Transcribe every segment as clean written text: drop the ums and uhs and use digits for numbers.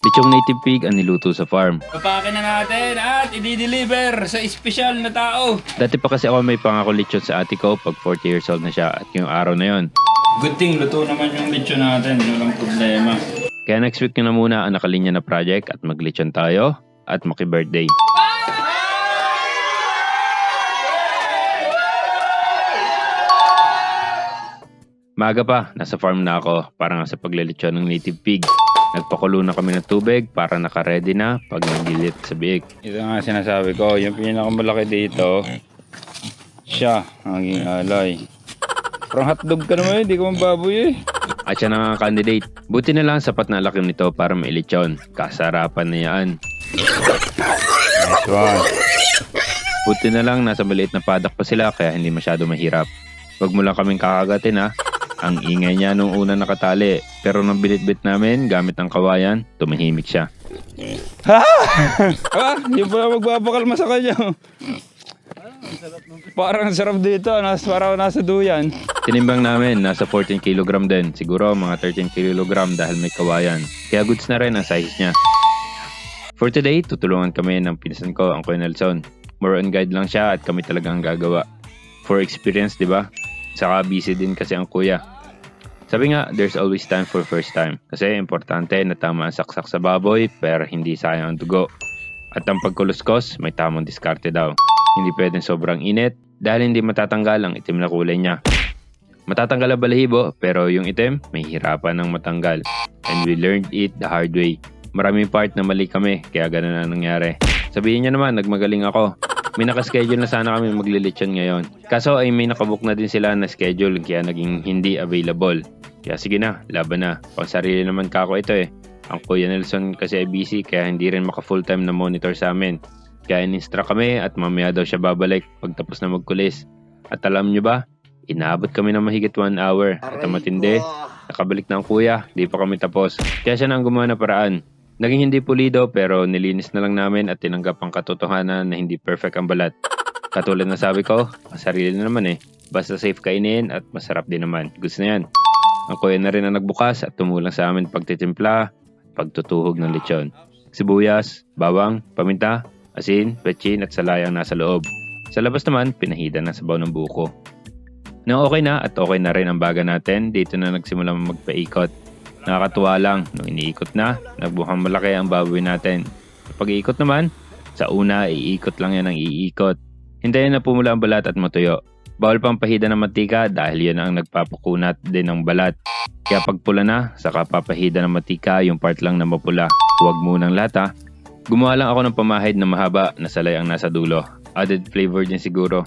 Lechong native pig ang niluto sa farm. Papakin na natin at i-deliver sa espesyal na tao. Dati pa kasi ako may pangako lechon sa ate ko pag 40 years old na siya at yung araw na yon. Good thing, luto naman yung lechon natin. Walang problema. Kaya next week na muna ang nakalinya na project at maglechon tayo at maki-birthday. Maaga pa, nasa farm na ako para nga sa paglilechon ng native pig. Nagpakulo na kami ng tubig para naka-ready na pag nagilit sa biik. Ito nga sinasabi ko, yung pinakamalaki dito, siya ang aking alay. Parang hotdog ka naman, hindi ko mababoy eh. At siya na nga ang candidate. Buti na lang sapat na laki nito para mailechon. Kasarapan na yan. Nice one. Buti na lang nasa maliit na padak pa sila kaya hindi masyado mahirap. Wag mo lang kaming kakagatin ha. Ang ingay niya nung una nakatali. Pero nang binitbit namin gamit ang kawayan, tumahimik siya. Ha? Yung ba magbabakalma sa kanya? Parang sarap dito, parang nasa duyan. Tinimbang namin, nasa 14 kg din. Siguro mga 13 kg dahil may kawayan. Kaya goods na rin ang size niya. For today, tutulungan kami ng pinsan ko, ang Kuya Nelson. More on guide lang siya at kami talaga ang gagawa. For experience, di ba? Saka busy din kasi ang kuya. Sabi nga, there's always time for first time. Kasi importante na tama ang saksak sa baboy pero hindi sayang ang dugo. At ang pagkuluskos, may tamang diskarte daw. Hindi pwedeng sobrang init dahil hindi matatanggal ang itim na kulay niya. Matatanggal ang balahibo pero yung itim may hirapan ng matanggal. And we learned it the hard way. Maraming part na mali kami kaya ganun na nangyari. Sabihin niya naman, nagmagaling ako. May nakaschedule na sana kami maglilechon ngayon. Kaso ay may nakabook na din sila na schedule kaya naging hindi available. Kaya sige na, laban na. Pang sarili naman kako ito eh. Ang Kuya Nelson kasi ay busy kaya hindi rin maka full time na monitor sa amin. Kaya in-instruct kami at mamaya daw siya babalik pagtapos na magkulis. At alam nyo ba, inaabot kami ng mahigit 1 hour. At ang matindi, nakabalik na ang kuya, di pa kami tapos. Kaya siya na ang gumawa na paraan. Naging hindi pulido pero nilinis na lang namin at tinanggap ang katotohanan na hindi perfect ang balat. Katulad na sabi ko, masarili na naman eh. Basta safe kainin at masarap din naman. Gusto na yan. Ang kuya na rin ang nagbukas at tumulong sa amin pagtitimpla, pagtutuhog ng lechon. Sibuyas, bawang, paminta, asin, petsin at salayang nasa loob. Sa labas naman, pinahida ng sabaw ng buko. Nang okay na at okay na rin ang baga natin, dito na nagsimula magpaikot. Nakakatuwa lang, nung iniikot na, nagbukhang malaki ang baboy natin. Pag iikot naman, sa una, iikot lang yan ang iikot. Hintayin na pumula ang balat at matuyo. Bawal pang pahida ng mantika dahil yan ang nagpapakunat din ng balat. Kaya pag pula na, saka papahida ng mantika yung part lang na mapula. Huwag munang lahat ha. Gumawa lang ako ng pamahid na mahaba na salay ang nasa dulo. Added flavor din siguro.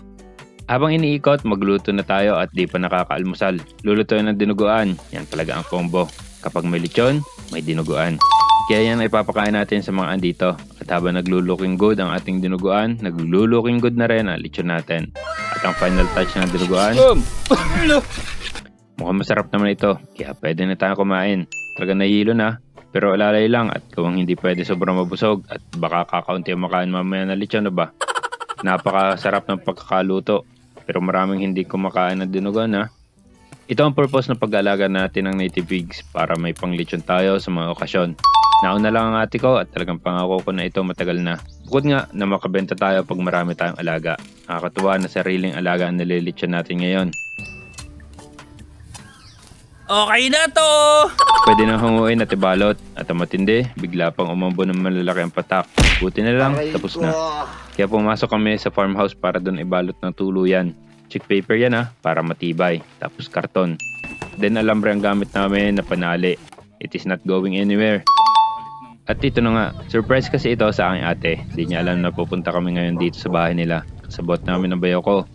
Habang iniikot, magluto na tayo at di pa nakakaalmusal. Lulutuin ng dinuguan, yan talaga ang combo. Kapag may lechon, may dinuguan. Kaya yan ay papakain natin sa mga andito. At habang nagluluking good ang ating dinuguan, nagluluking good na rin ang lechon natin. At ang final touch ng dinuguan, mukhang masarap naman ito. Kaya pwede na tayo kumain. Talaga nahihilo na, pero alalay lang at kung hindi pwede sobrang mabusog at baka kakaunti ang makain mamaya na lechon na ba. Napakasarap ng pagkakaluto, pero maraming hindi kumakain ng dinuguan ha. Ito ang purpose ng pag-aalaga natin ng native pigs para may panglechon tayo sa mga okasyon. Nauna lang ang ate ko at talagang pangako ko na ito matagal na. Bukod nga na makabenta tayo pag marami tayong alaga. Nakakatuwa na sariling alaga ang nililechon natin ngayon. Okay na to! Pwede nang hanguin at ibalot at ang matindi, bigla pang umambo ng malalaki ang patak. Buti na lang, tapos na. Kaya pumasok kami sa farmhouse para doon ibalot ng tuluyan. Chick paper yan ha, para matibay. Tapos karton. Then alambre ang gamit namin na panali. It is not going anywhere. At ito na nga, surprise kasi ito sa aking ate. Di niya alam na pupunta kami ngayon dito sa bahay nila. Kasabot namin ng bayo ko.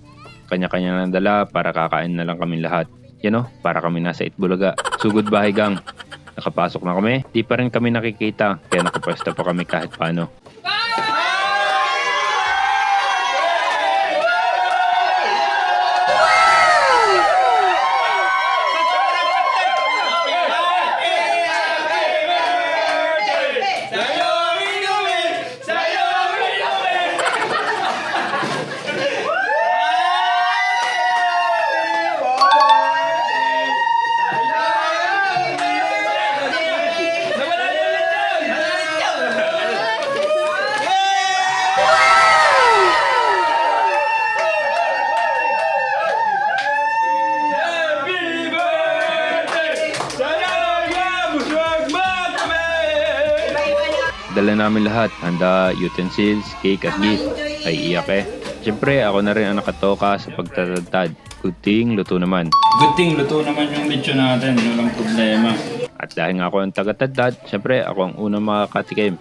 Kanya-kanya nang dala para kakain na lang kami lahat. Yan o, para kami nasa Itbulaga. Sugod bahay gang. Nakapasok na kami, di pa rin kami nakikita. Kaya nakapwesto pa kami kahit paano. dala namin lahat. Handa, utensils, cake at gift. Ay iyak eh. Siyempre, ako na rin ang nakatoka sa pagtatad. Good thing, luto naman. Good thing, luto naman yung lechon natin. Walang problema. At dahil nga ako ang tagatadtad, siyempre ako ang unang makakatikim.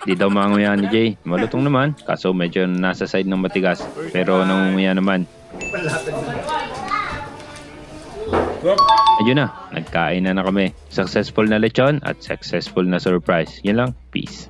Di daw manguya ni Jay. Malutong naman, kaso medyo nasa side ng matigas. Pero nangunguya naman. Ayun na, nagkain na kami. Successful na lechon at successful na surprise. Yun lang, peace.